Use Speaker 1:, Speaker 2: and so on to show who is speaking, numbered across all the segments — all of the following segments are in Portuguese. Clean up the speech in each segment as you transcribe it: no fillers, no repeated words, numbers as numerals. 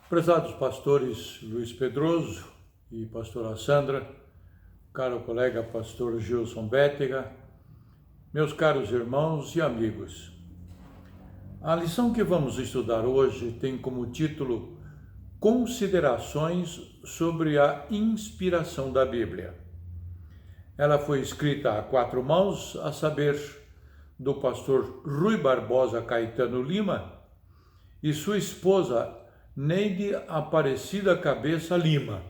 Speaker 1: Prezados pastores Luiz Pedroso e pastora Sandra, caro colega pastor Gilson Bétega, meus caros irmãos e amigos. A lição que vamos estudar hoje tem como título Considerações sobre a inspiração da Bíblia. Ela foi escrita a 4 mãos, a saber, do pastor Rui Barbosa Caetano Lima e sua esposa Neide Aparecida Cabeça Lima.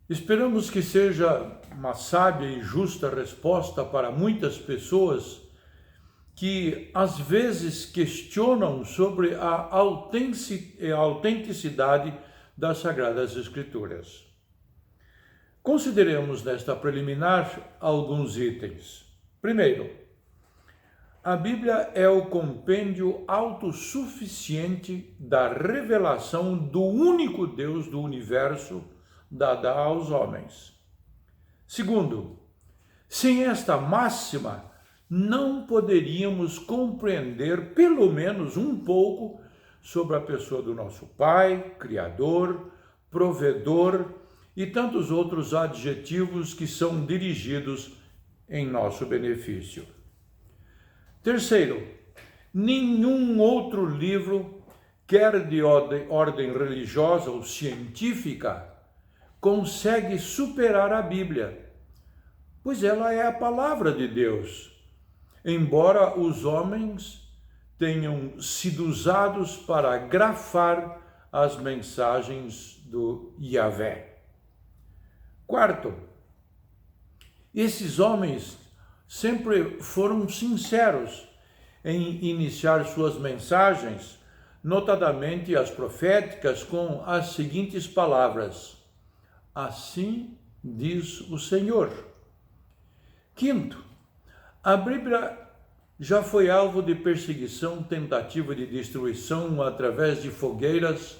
Speaker 1: Esperamos que seja uma sábia e justa resposta para muitas pessoas que às vezes questionam sobre a autenticidade das Sagradas Escrituras. Consideremos nesta preliminar alguns itens. Primeiro, a Bíblia é o compêndio autossuficiente da revelação do único Deus do universo dada aos homens. Segundo, sem esta máxima, não poderíamos compreender pelo menos um pouco sobre a pessoa do nosso Pai, Criador, Provedor e tantos outros adjetivos que são dirigidos em nosso benefício. Terceiro, nenhum outro livro, quer de ordem religiosa ou científica, consegue superar a Bíblia, pois ela é a palavra de Deus, embora os homens tenham sido usados para grafar as mensagens do Yahvé. Quarto, esses homens sempre foram sinceros em iniciar suas mensagens, notadamente as proféticas, com as seguintes palavras: assim diz o Senhor. Quinto, a Bíblia já foi alvo de perseguição, tentativa de destruição através de fogueiras,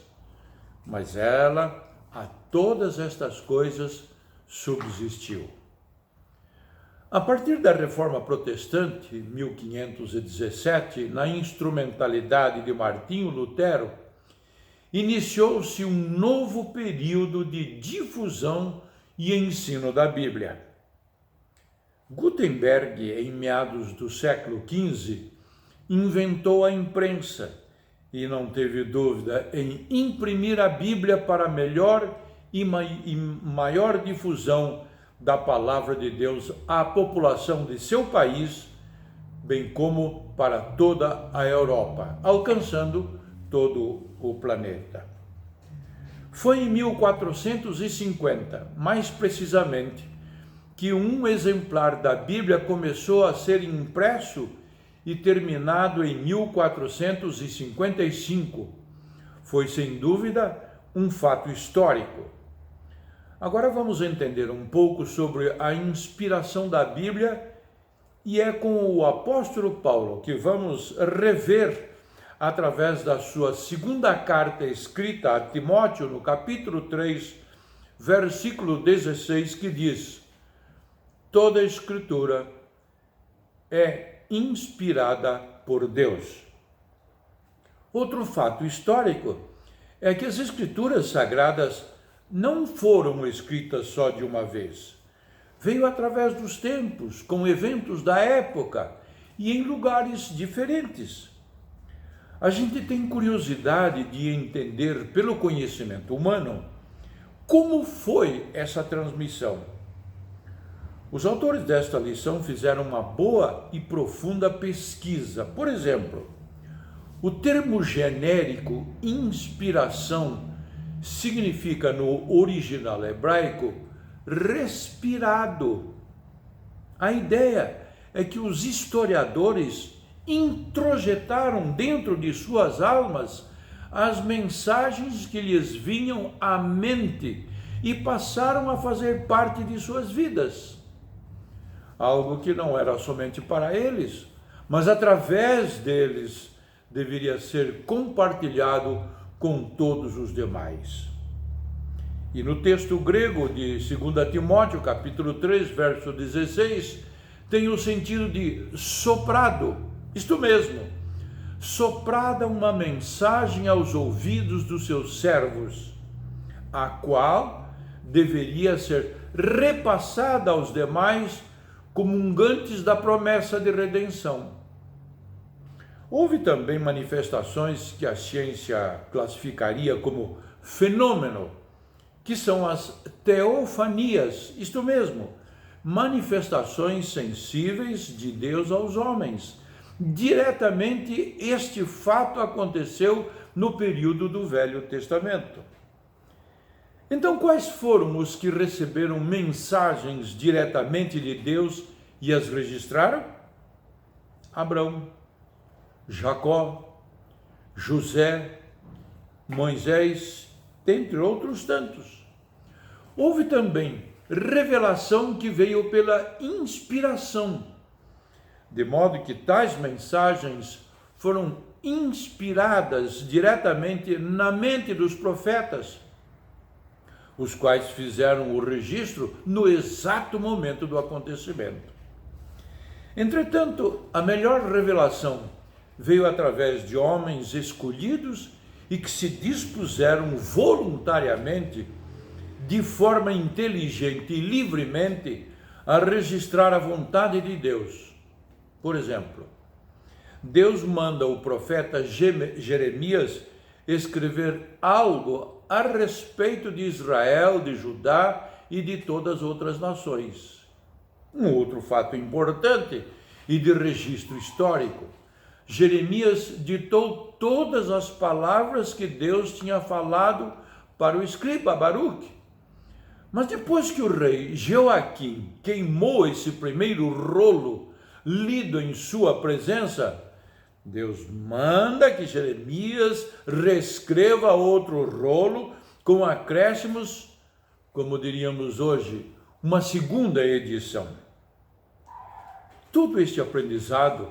Speaker 1: mas ela, a todas estas coisas, subsistiu. A partir da Reforma Protestante, 1517, na instrumentalidade de Martinho Lutero, iniciou-se um novo período de difusão e ensino da Bíblia. Gutenberg, em meados do século XV, inventou a imprensa e não teve dúvida em imprimir a Bíblia para melhor e maior difusão da palavra de Deus à população de seu país, bem como para toda a Europa, alcançando todo o planeta. Foi em 1450, mais precisamente, que um exemplar da Bíblia começou a ser impresso e terminado em 1455. Foi, sem dúvida, um fato histórico. Agora vamos entender um pouco sobre a inspiração da Bíblia e é com o apóstolo Paulo que vamos rever através da sua segunda carta escrita a Timóteo, no capítulo 3, versículo 16, que diz: toda a Escritura é inspirada por Deus. Outro fato histórico é que as Escrituras Sagradas não foram escritas só de uma vez. Veio através dos tempos, com eventos da época e em lugares diferentes. A gente tem curiosidade de entender, pelo conhecimento humano, como foi essa transmissão. Os autores desta lição fizeram uma boa e profunda pesquisa. Por exemplo, o termo genérico inspiração significa, no original hebraico, respirado. A ideia é que os historiadores introjetaram dentro de suas almas as mensagens que lhes vinham à mente e passaram a fazer parte de suas vidas. Algo que não era somente para eles, mas através deles deveria ser compartilhado com todos os demais. E no texto grego de 2 Timóteo, capítulo 3, verso 16, tem o sentido de soprado, isto mesmo, soprada uma mensagem aos ouvidos dos seus servos, a qual deveria ser repassada aos demais comungantes da promessa de redenção. Houve também manifestações que a ciência classificaria como fenômeno, que são as teofanias, isto mesmo, manifestações sensíveis de Deus aos homens. Diretamente este fato aconteceu no período do Velho Testamento. Então, quais foram os que receberam mensagens diretamente de Deus e as registraram? Abraão, Jacó, José, Moisés, dentre outros tantos. Houve também revelação que veio pela inspiração, de modo que tais mensagens foram inspiradas diretamente na mente dos profetas, os quais fizeram o registro no exato momento do acontecimento. Entretanto, a melhor revelação veio através de homens escolhidos e que se dispuseram voluntariamente, de forma inteligente e livremente, a registrar a vontade de Deus. Por exemplo, Deus manda o profeta Jeremias escrever algo a respeito de Israel, de Judá e de todas as outras nações. Um outro fato importante e de registro histórico: Jeremias ditou todas as palavras que Deus tinha falado para o escriba Baruque. Mas depois que o rei Joaquim queimou esse primeiro rolo lido em sua presença, Deus manda que Jeremias reescreva outro rolo com acréscimos, como diríamos hoje, uma segunda edição. Todo este aprendizado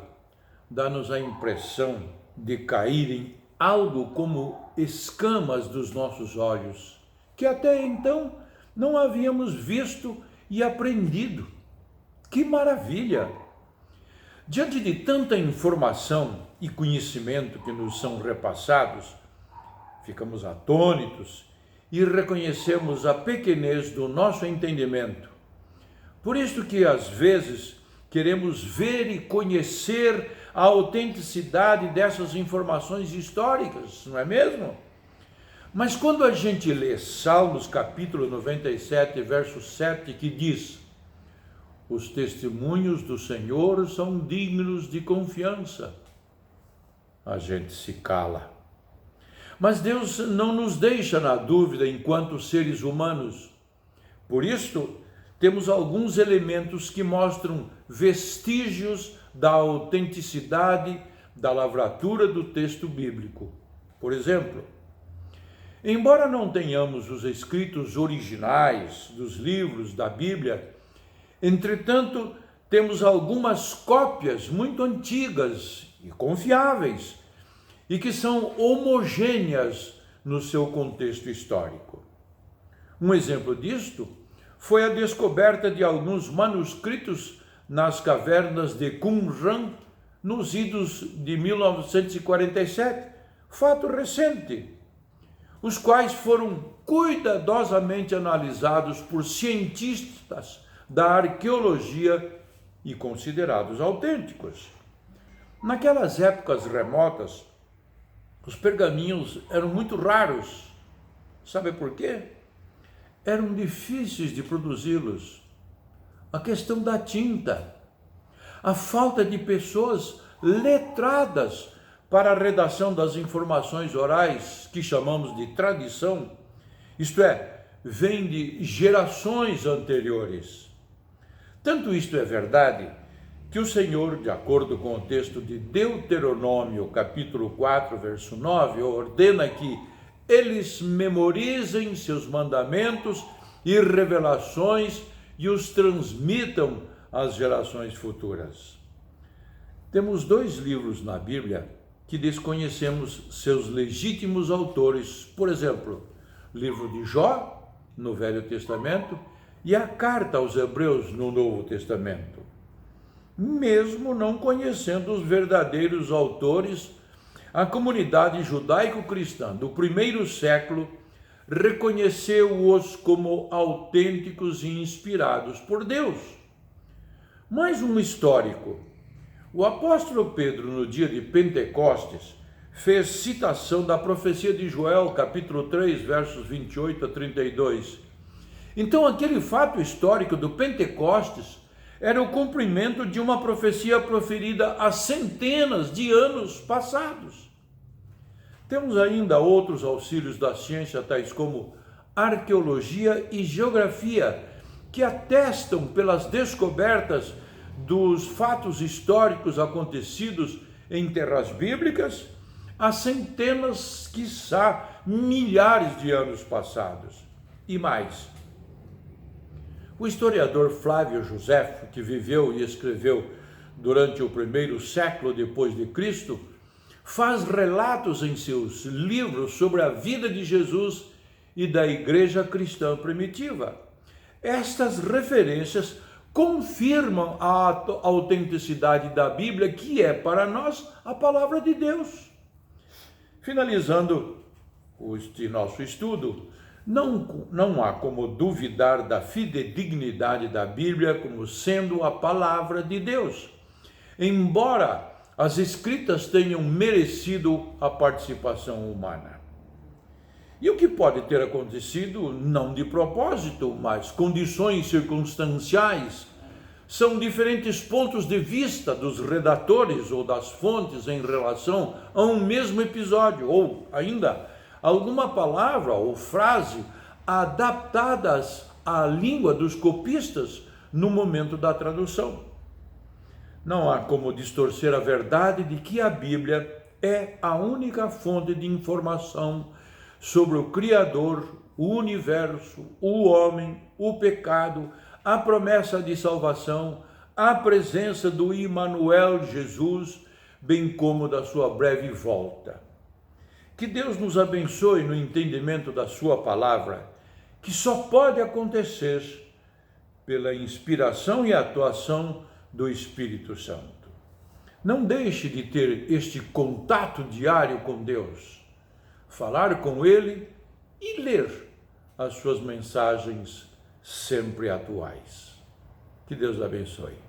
Speaker 1: dá-nos a impressão de cair em algo como escamas dos nossos olhos, que até então não havíamos visto e aprendido. Que maravilha! Diante de tanta informação e conhecimento que nos são repassados, ficamos atônitos e reconhecemos a pequenez do nosso entendimento. Por isso que às vezes queremos ver e conhecer a autenticidade dessas informações históricas, não é mesmo? Mas quando a gente lê Salmos capítulo 97, verso 7, que diz: os testemunhos do Senhor são dignos de confiança, a gente se cala. Mas Deus não nos deixa na dúvida enquanto seres humanos. Por isso, temos alguns elementos que mostram vestígios da autenticidade da lavratura do texto bíblico. Por exemplo, embora não tenhamos os escritos originais dos livros da Bíblia, entretanto, temos algumas cópias muito antigas e confiáveis e que são homogêneas no seu contexto histórico. Um exemplo disto foi a descoberta de alguns manuscritos nas cavernas de Qumran nos idos de 1947, fato recente, os quais foram cuidadosamente analisados por cientistas da arqueologia e considerados autênticos. Naquelas épocas remotas, os pergaminhos eram muito raros. Sabe por quê? Eram difíceis de produzi-los. A questão da tinta, a falta de pessoas letradas para a redação das informações orais, que chamamos de tradição, isto é, vem de gerações anteriores. Tanto isto é verdade que o Senhor, de acordo com o texto de Deuteronômio, capítulo 4, verso 9, ordena que eles memorizem seus mandamentos e revelações e os transmitam às gerações futuras. Temos 2 livros na Bíblia que desconhecemos seus legítimos autores. Por exemplo, o livro de Jó, no Velho Testamento, e a carta aos Hebreus, no Novo Testamento. Mesmo não conhecendo os verdadeiros autores a comunidade judaico-cristã do primeiro século reconheceu-os como autênticos e inspirados por Deus. Mais um histórico. O apóstolo Pedro, no dia de Pentecostes, fez citação da profecia de Joel, capítulo 3, versos 28 a 32. Então, aquele fato histórico do Pentecostes era o cumprimento de uma profecia proferida há centenas de anos passados. Temos ainda outros auxílios da ciência, tais como arqueologia e geografia, que atestam pelas descobertas dos fatos históricos acontecidos em terras bíblicas há centenas, quiçá milhares de anos passados. E mais, o historiador Flávio Josefo, que viveu e escreveu durante o primeiro século depois de Cristo, faz relatos em seus livros sobre a vida de Jesus e da igreja cristã primitiva. Estas referências confirmam a autenticidade da Bíblia, que é para nós a palavra de Deus. Finalizando este nosso estudo, não há como duvidar da fidedignidade da Bíblia como sendo a palavra de Deus, embora as escritas tenham merecido a participação humana. E o que pode ter acontecido, não de propósito, mas condições circunstanciais, são diferentes pontos de vista dos redatores ou das fontes em relação a um mesmo episódio, ou ainda alguma palavra ou frase adaptadas à língua dos copistas no momento da tradução. Não há como distorcer a verdade de que a Bíblia é a única fonte de informação sobre o Criador, o universo, o homem, o pecado, a promessa de salvação, a presença do Emmanuel Jesus, bem como da sua breve volta. Que Deus nos abençoe no entendimento da sua palavra, que só pode acontecer pela inspiração e atuação do Espírito Santo. Não deixe de ter este contato diário com Deus, falar com Ele e ler as suas mensagens sempre atuais. Que Deus abençoe.